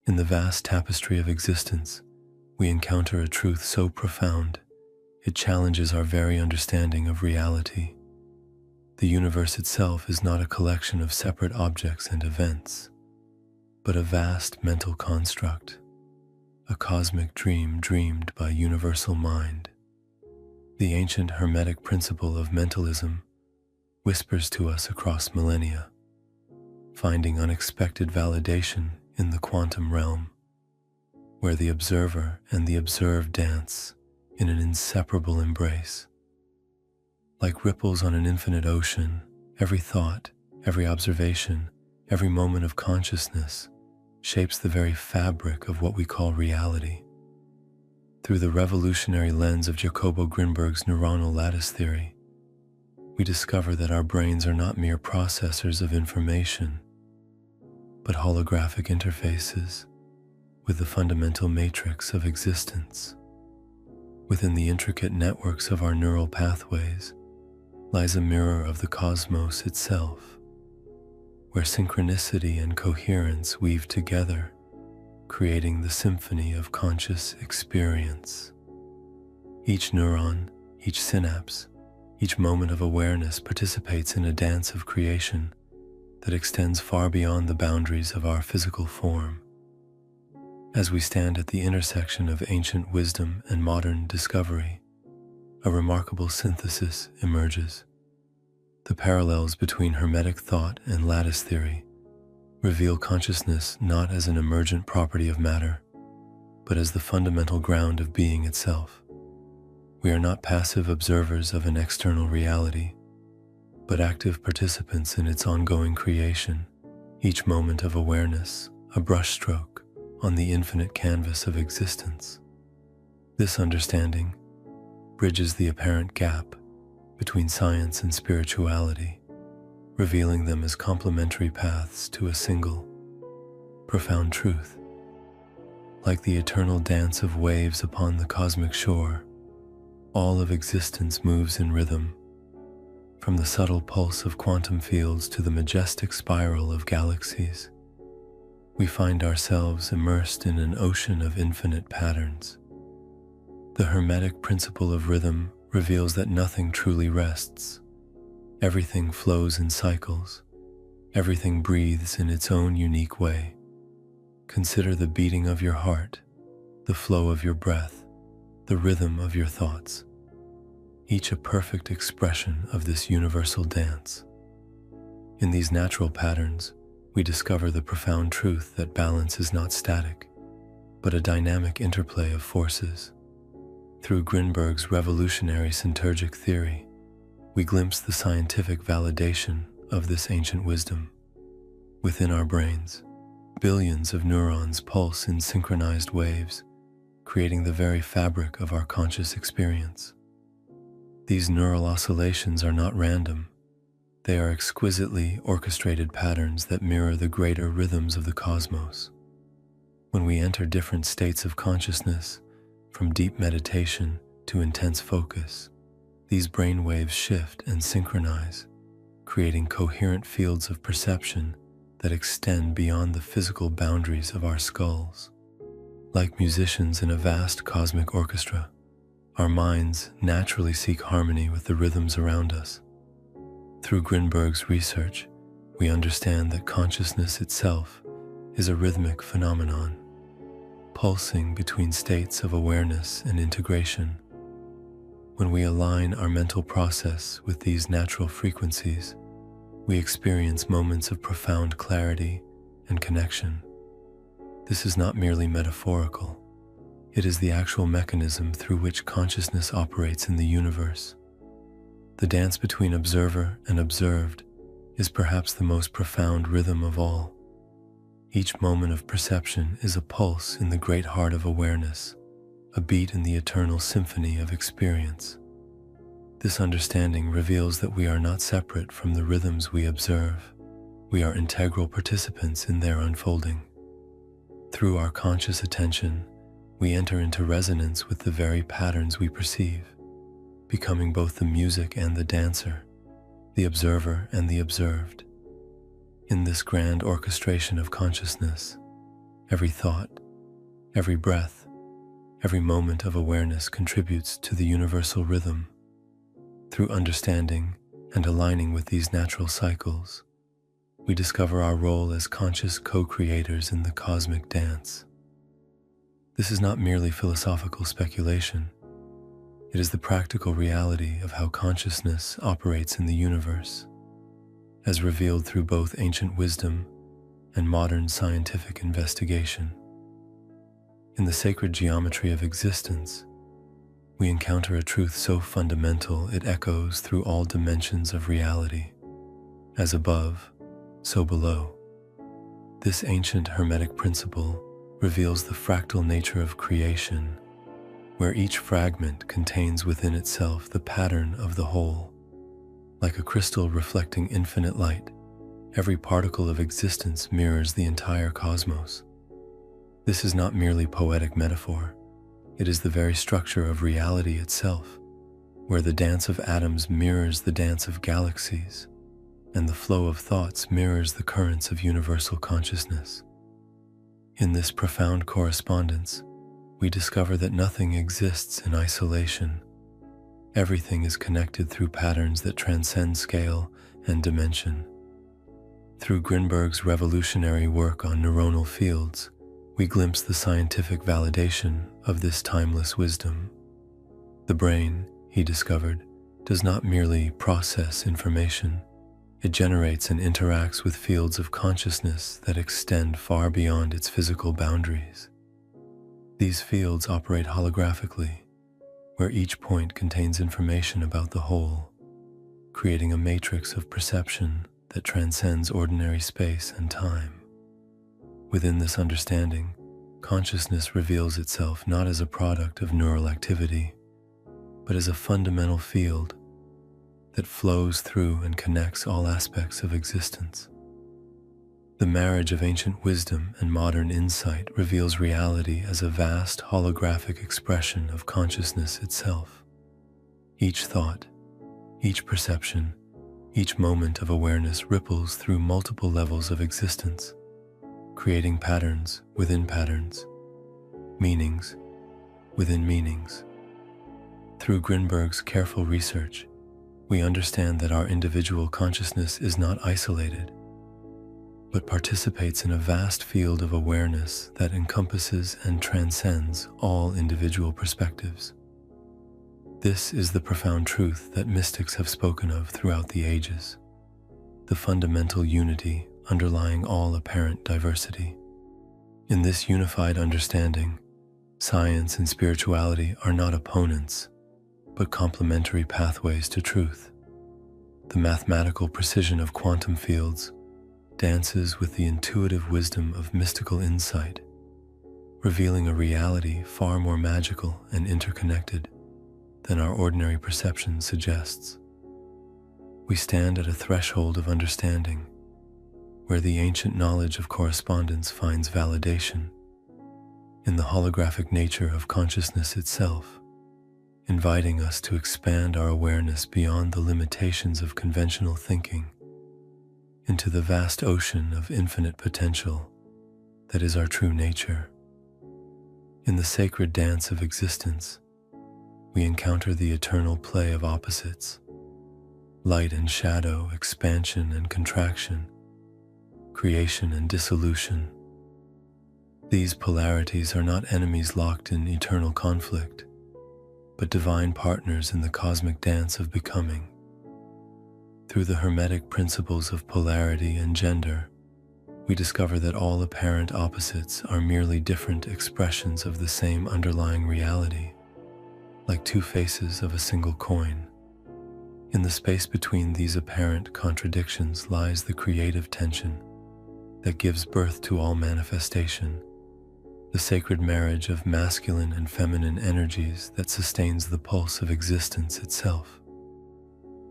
In the vast tapestry of existence, we encounter a truth so profound, it challenges our very understanding of reality. The universe itself is not a collection of separate objects and events, but a vast mental construct, a cosmic dream dreamed by universal mind. The ancient Hermetic principle of mentalism whispers to us across millennia, finding unexpected validation in the quantum realm, where the observer and the observed dance in an inseparable embrace. Like ripples on an infinite ocean, every thought, every observation, every moment of consciousness shapes the very fabric of what we call reality. Through the revolutionary lens of Jacobo Grinberg's neuronal lattice theory, we discover that our brains are not mere processors of information, but holographic interfaces with the fundamental matrix of existence. Within the intricate networks of our neural pathways lies a mirror of the cosmos itself, where synchronicity and coherence weave together, creating the symphony of conscious experience. Each neuron, each synapse, each moment of awareness participates in a dance of creation that extends far beyond the boundaries of our physical form. As we stand at the intersection of ancient wisdom and modern discovery, a remarkable synthesis emerges. The parallels between Hermetic thought and lattice theory reveal consciousness not as an emergent property of matter, but as the fundamental ground of being itself. We are not passive observers of an external reality, but active participants in its ongoing creation, each moment of awareness a brushstroke on the infinite canvas of existence. This understanding bridges the apparent gap between science and spirituality, revealing them as complementary paths to a single, profound truth. Like the eternal dance of waves upon the cosmic shore, all of existence moves in rhythm, from the subtle pulse of quantum fields to the majestic spiral of galaxies. We find ourselves immersed in an ocean of infinite patterns. The Hermetic principle of rhythm reveals that nothing truly rests. Everything flows in cycles. Everything breathes in its own unique way. Consider the beating of your heart, the flow of your breath, the rhythm of your thoughts, each a perfect expression of this universal dance. In these natural patterns, we discover the profound truth that balance is not static, but a dynamic interplay of forces. Through Grinberg's revolutionary synergic theory, we glimpse the scientific validation of this ancient wisdom. Within our brains, billions of neurons pulse in synchronized waves, creating the very fabric of our conscious experience. These neural oscillations are not random. They are exquisitely orchestrated patterns that mirror the greater rhythms of the cosmos. When we enter different states of consciousness, from deep meditation to intense focus, these brain waves shift and synchronize, creating coherent fields of perception that extend beyond the physical boundaries of our skulls. Like musicians in a vast cosmic orchestra, our minds naturally seek harmony with the rhythms around us. Through Grinberg's research, we understand that consciousness itself is a rhythmic phenomenon, pulsing between states of awareness and integration. When we align our mental process with these natural frequencies, we experience moments of profound clarity and connection. This is not merely metaphorical. It is the actual mechanism through which consciousness operates in the universe. The dance between observer and observed is perhaps the most profound rhythm of all. Each moment of perception is a pulse in the great heart of awareness, a beat in the eternal symphony of experience. This understanding reveals that we are not separate from the rhythms we observe. We are integral participants in their unfolding. Through our conscious attention, we enter into resonance with the very patterns we perceive, becoming both the music and the dancer, the observer and the observed. In this grand orchestration of consciousness, Every thought, every breath, every moment of awareness contributes to the universal rhythm. Through understanding and aligning with these natural cycles, we discover our role as conscious co-creators in the cosmic dance. This is not merely philosophical speculation. It is the practical reality of how consciousness operates in the universe, as revealed through both ancient wisdom and modern scientific investigation. In the sacred geometry of existence, we encounter a truth so fundamental it echoes through all dimensions of reality. As above, so below. This ancient Hermetic principle reveals the fractal nature of creation, where each fragment contains within itself the pattern of the whole. Like a crystal reflecting infinite light, every particle of existence mirrors the entire cosmos. This is not merely poetic metaphor. It is the very structure of reality itself, where the dance of atoms mirrors the dance of galaxies, and the flow of thoughts mirrors the currents of universal consciousness. In this profound correspondence, we discover that nothing exists in isolation. Everything is connected through patterns that transcend scale and dimension. Through Grinberg's revolutionary work on neuronal fields, we glimpse the scientific validation of this timeless wisdom. The brain, he discovered, does not merely process information. It generates and interacts with fields of consciousness that extend far beyond its physical boundaries. These fields operate holographically, where each point contains information about the whole, creating a matrix of perception that transcends ordinary space and time. Within this understanding, consciousness reveals itself not as a product of neural activity, but as a fundamental field that flows through and connects all aspects of existence. The marriage of ancient wisdom and modern insight reveals reality as a vast holographic expression of consciousness itself. Each thought, each perception, each moment of awareness ripples through multiple levels of existence, creating patterns within patterns, meanings within meanings. Through Grinberg's careful research, we understand that our individual consciousness is not isolated, but participates in a vast field of awareness that encompasses and transcends all individual perspectives. This is the profound truth that mystics have spoken of throughout the ages, the fundamental unity underlying all apparent diversity. In this unified understanding, science and spirituality are not opponents, but complementary pathways to truth. The mathematical precision of quantum fields dances with the intuitive wisdom of mystical insight, revealing a reality far more magical and interconnected than our ordinary perception suggests. We stand at a threshold of understanding, where the ancient knowledge of correspondence finds validation in the holographic nature of consciousness itself, inviting us to expand our awareness beyond the limitations of conventional thinking into the vast ocean of infinite potential that is our true nature. In the sacred dance of existence, we encounter the eternal play of opposites, light and shadow, expansion and contraction, creation and dissolution. These polarities are not enemies locked in eternal conflict, but divine partners in the cosmic dance of becoming. Through the Hermetic principles of polarity and gender, we discover that all apparent opposites are merely different expressions of the same underlying reality, like two faces of a single coin. In the space between these apparent contradictions lies the creative tension that gives birth to all manifestation, the sacred marriage of masculine and feminine energies that sustains the pulse of existence itself.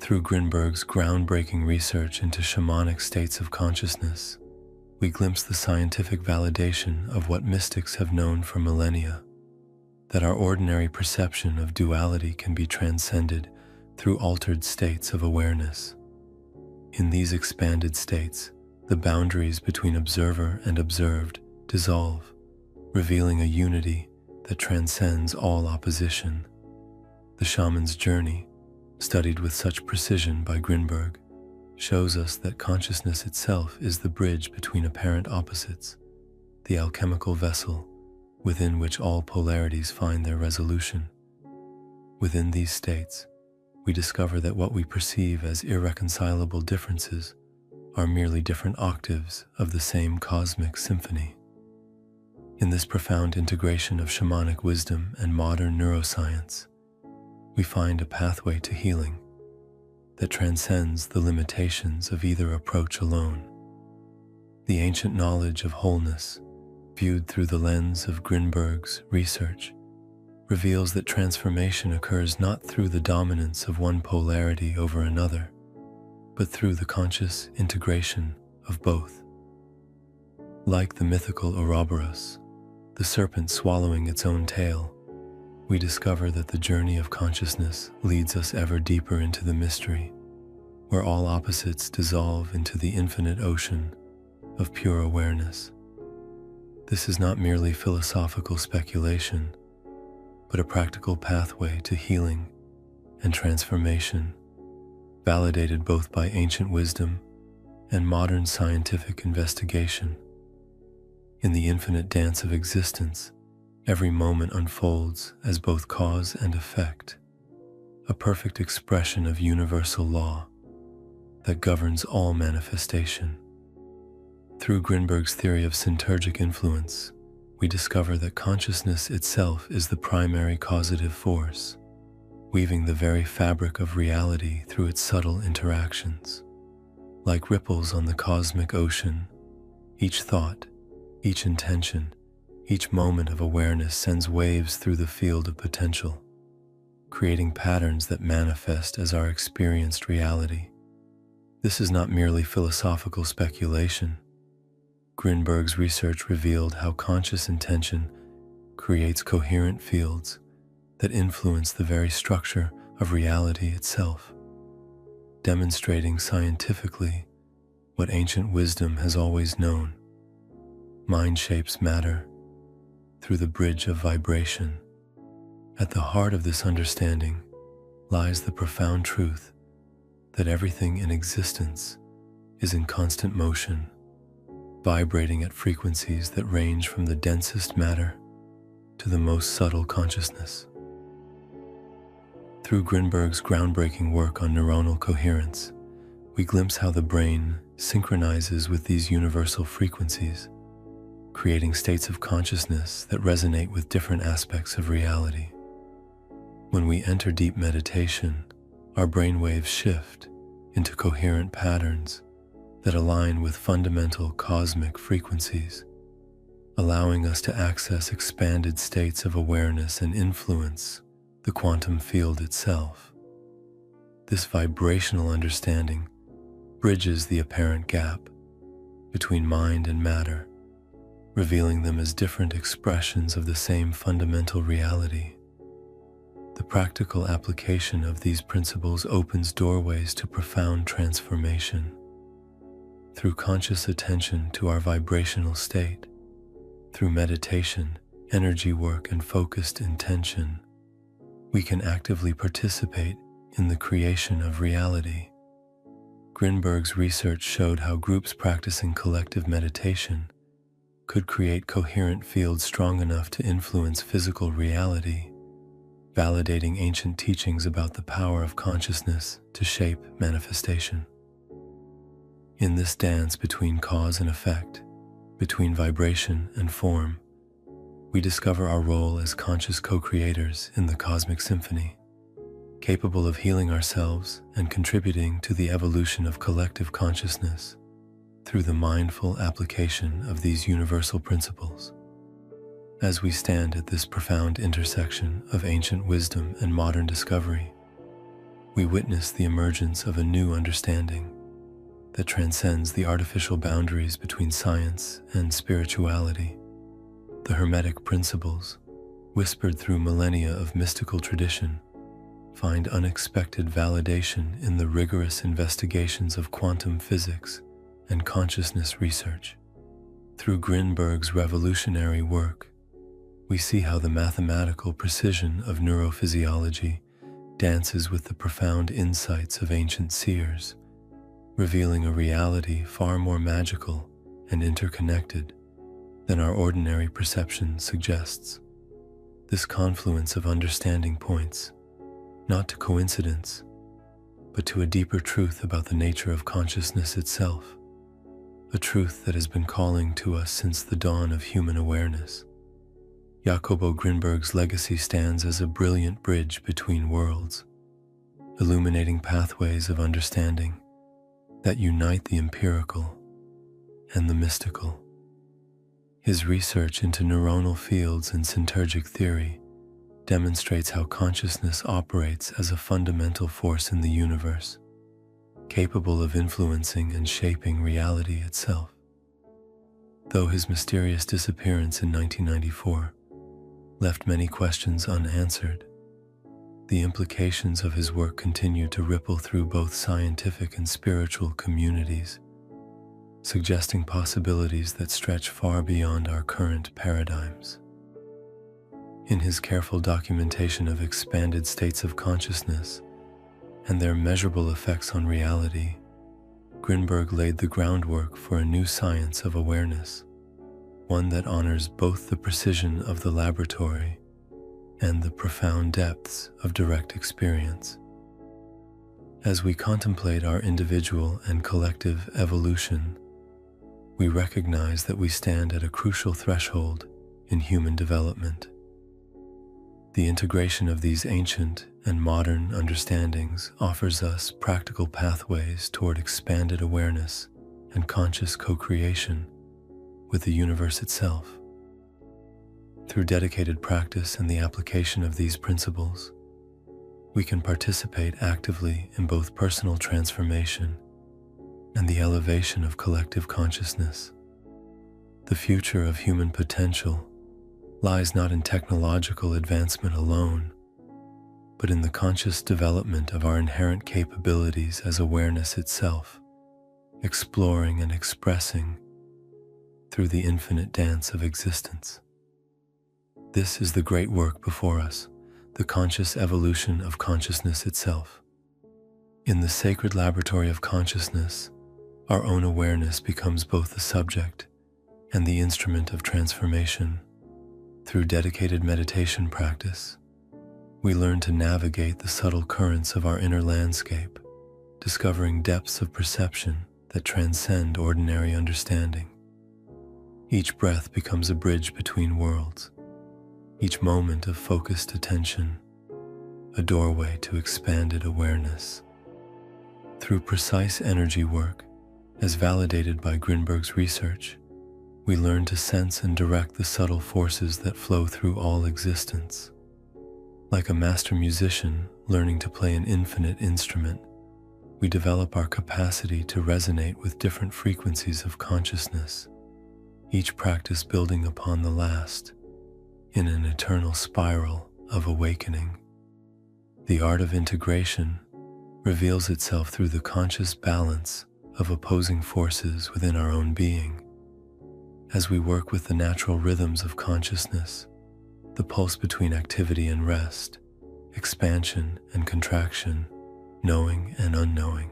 Through Grinberg's groundbreaking research into shamanic states of consciousness, we glimpse the scientific validation of what mystics have known for millennia, that our ordinary perception of duality can be transcended through altered states of awareness. In these expanded states, the boundaries between observer and observed dissolve, revealing a unity that transcends all opposition. The shaman's journey, studied with such precision by Grinberg, shows us that consciousness itself is the bridge between apparent opposites, the alchemical vessel within which all polarities find their resolution. Within these states, we discover that what we perceive as irreconcilable differences are merely different octaves of the same cosmic symphony. In this profound integration of shamanic wisdom and modern neuroscience, we find a pathway to healing that transcends the limitations of either approach alone. The ancient knowledge of wholeness, viewed through the lens of Grinberg's research, reveals that transformation occurs not through the dominance of one polarity over another, but through the conscious integration of both. Like the mythical Ouroboros, the serpent swallowing its own tail, we discover that the journey of consciousness leads us ever deeper into the mystery, where all opposites dissolve into the infinite ocean of pure awareness. This is not merely philosophical speculation, but a practical pathway to healing and transformation, validated both by ancient wisdom and modern scientific investigation. In the infinite dance of existence, every moment unfolds as both cause and effect, a perfect expression of universal law that governs all manifestation. Through Grinberg's theory of synergic influence, we discover that consciousness itself is the primary causative force, weaving the very fabric of reality through its subtle interactions. Like ripples on the cosmic ocean, each thought, each intention, each moment of awareness sends waves through the field of potential, creating patterns that manifest as our experienced reality. This is not merely philosophical speculation. Grinberg's research revealed how conscious intention creates coherent fields that influence the very structure of reality itself, demonstrating scientifically what ancient wisdom has always known. Mind shapes matter through the bridge of vibration. At the heart of this understanding lies the profound truth that everything in existence is in constant motion, vibrating at frequencies that range from the densest matter to the most subtle consciousness. Through Grinberg's groundbreaking work on neuronal coherence, we glimpse how the brain synchronizes with these universal frequencies, creating states of consciousness that resonate with different aspects of reality. When we enter deep meditation, our brainwaves shift into coherent patterns that align with fundamental cosmic frequencies, allowing us to access expanded states of awareness and influence the quantum field itself. This vibrational understanding bridges the apparent gap between mind and matter, revealing them as different expressions of the same fundamental reality. The practical application of these principles opens doorways to profound transformation. Through conscious attention to our vibrational state, through meditation, energy work, and focused intention, we can actively participate in the creation of reality. Grinberg's research showed how groups practicing collective meditation could create coherent fields strong enough to influence physical reality, validating ancient teachings about the power of consciousness to shape manifestation. In this dance between cause and effect, between vibration and form, we discover our role as conscious co-creators in the cosmic symphony, capable of healing ourselves and contributing to the evolution of collective consciousness through the mindful application of these universal principles. As we stand at this profound intersection of ancient wisdom and modern discovery, we witness the emergence of a new understanding that transcends the artificial boundaries between science and spirituality. The Hermetic principles, whispered through millennia of mystical tradition, find unexpected validation in the rigorous investigations of quantum physics and consciousness research. Through Grinberg's revolutionary work, we see how the mathematical precision of neurophysiology dances with the profound insights of ancient seers, revealing a reality far more magical and interconnected than our ordinary perception suggests. This confluence of understanding points not to coincidence, but to a deeper truth about the nature of consciousness itself, a truth that has been calling to us since the dawn of human awareness. Jacobo Grinberg's legacy stands as a brilliant bridge between worlds, illuminating pathways of understanding that unite the empirical and the mystical. His research into neuronal fields and synergic theory demonstrates how consciousness operates as a fundamental force in the universe, capable of influencing and shaping reality itself. Though his mysterious disappearance in 1994 left many questions unanswered, the implications of his work continue to ripple through both scientific and spiritual communities, suggesting possibilities that stretch far beyond our current paradigms. In his careful documentation of expanded states of consciousness and their measurable effects on reality, Grinberg laid the groundwork for a new science of awareness, one that honors both the precision of the laboratory and the profound depths of direct experience. As we contemplate our individual and collective evolution, we recognize that we stand at a crucial threshold in human development. The integration of these ancient and modern understandings offers us practical pathways toward expanded awareness and conscious co-creation with the universe itself. Through dedicated practice and the application of these principles, we can participate actively in both personal transformation and the elevation of collective consciousness. The future of human potential lies not in technological advancement alone, but in the conscious development of our inherent capabilities as awareness itself, exploring and expressing through the infinite dance of existence. This is the great work before us, the conscious evolution of consciousness itself. In the sacred laboratory of consciousness, our own awareness becomes both the subject and the instrument of transformation. Through dedicated meditation practice, we learn to navigate the subtle currents of our inner landscape, discovering depths of perception that transcend ordinary understanding. Each breath becomes a bridge between worlds, each moment of focused attention, a doorway to expanded awareness. Through precise energy work, as validated by Grinberg's research, we learn to sense and direct the subtle forces that flow through all existence. Like a master musician learning to play an infinite instrument, we develop our capacity to resonate with different frequencies of consciousness, each practice building upon the last in an eternal spiral of awakening. The art of integration reveals itself through the conscious balance of opposing forces within our own being. As we work with the natural rhythms of consciousness, the pulse between activity and rest, expansion and contraction, knowing and unknowing,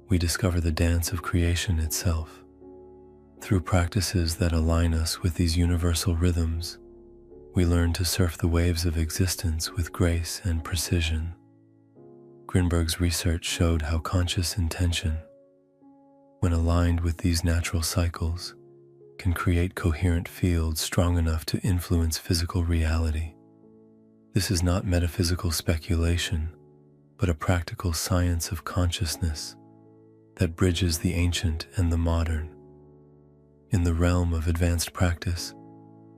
we discover the dance of creation itself. Through practices that align us with these universal rhythms, we learn to surf the waves of existence with grace and precision. Grinberg's research showed how conscious intention, when aligned with these natural cycles, can create coherent fields strong enough to influence physical reality. This is not metaphysical speculation, but a practical science of consciousness that bridges the ancient and the modern. In the realm of advanced practice,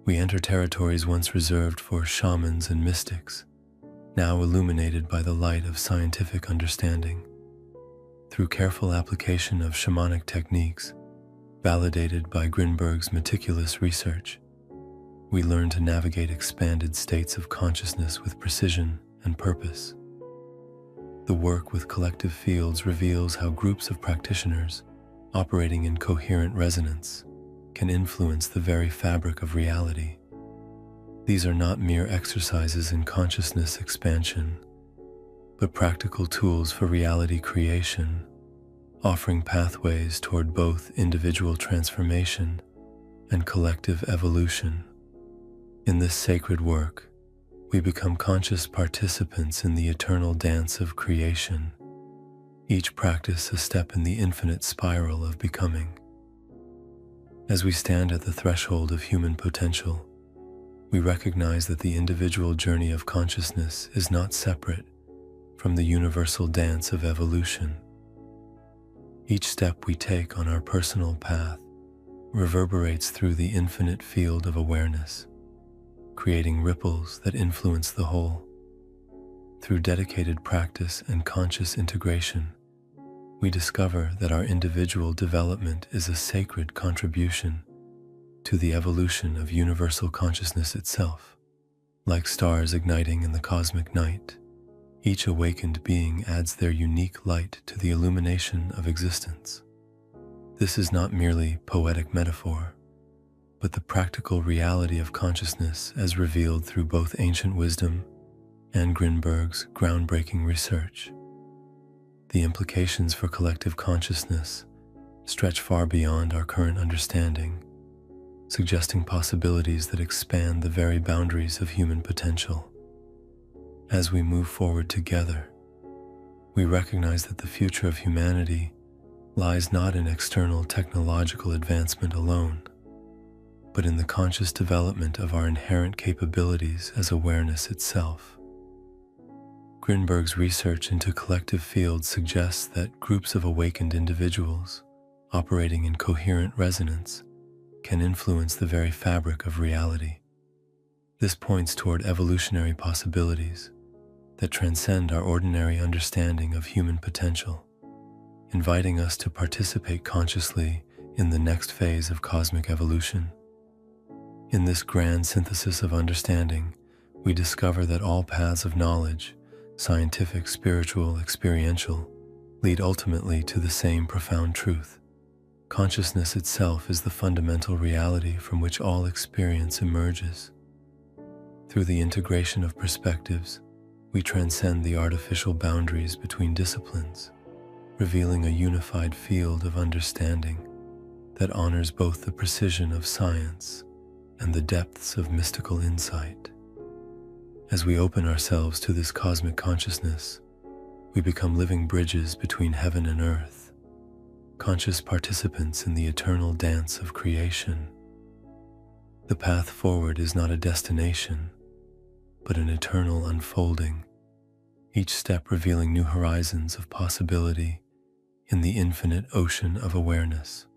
we enter territories once reserved for shamans and mystics, now illuminated by the light of scientific understanding. Through careful application of shamanic techniques, validated by Grinberg's meticulous research, we learn to navigate expanded states of consciousness with precision and purpose. The work with collective fields reveals how groups of practitioners, operating in coherent resonance, can influence the very fabric of reality. These are not mere exercises in consciousness expansion, but practical tools for reality creation, offering pathways toward both individual transformation and collective evolution. In this sacred work, we become conscious participants in the eternal dance of creation, each practice a step in the infinite spiral of becoming. As we stand at the threshold of human potential, we recognize that the individual journey of consciousness is not separate from the universal dance of evolution. Each step we take on our personal path reverberates through the infinite field of awareness, creating ripples that influence the whole. Through dedicated practice and conscious integration, we discover that our individual development is a sacred contribution to the evolution of universal consciousness itself. Like stars igniting in the cosmic night, each awakened being adds their unique light to the illumination of existence. This is not merely poetic metaphor, but the practical reality of consciousness as revealed through both ancient wisdom and Grinberg's groundbreaking research. The implications for collective consciousness stretch far beyond our current understanding, suggesting possibilities that expand the very boundaries of human potential. As we move forward together, we recognize that the future of humanity lies not in external technological advancement alone, but in the conscious development of our inherent capabilities as awareness itself. Grinberg's research into collective fields suggests that groups of awakened individuals operating in coherent resonance can influence the very fabric of reality. This points toward evolutionary possibilities that transcend our ordinary understanding of human potential, inviting us to participate consciously in the next phase of cosmic evolution. In this grand synthesis of understanding, we discover that all paths of knowledge, scientific, spiritual, experiential, lead ultimately to the same profound truth. Consciousness itself is the fundamental reality from which all experience emerges. Through the integration of perspectives, we transcend the artificial boundaries between disciplines, revealing a unified field of understanding that honors both the precision of science and the depths of mystical insight. As we open ourselves to this cosmic consciousness, we become living bridges between heaven and earth, conscious participants in the eternal dance of creation. The path forward is not a destination, but an eternal unfolding, each step revealing new horizons of possibility in the infinite ocean of awareness.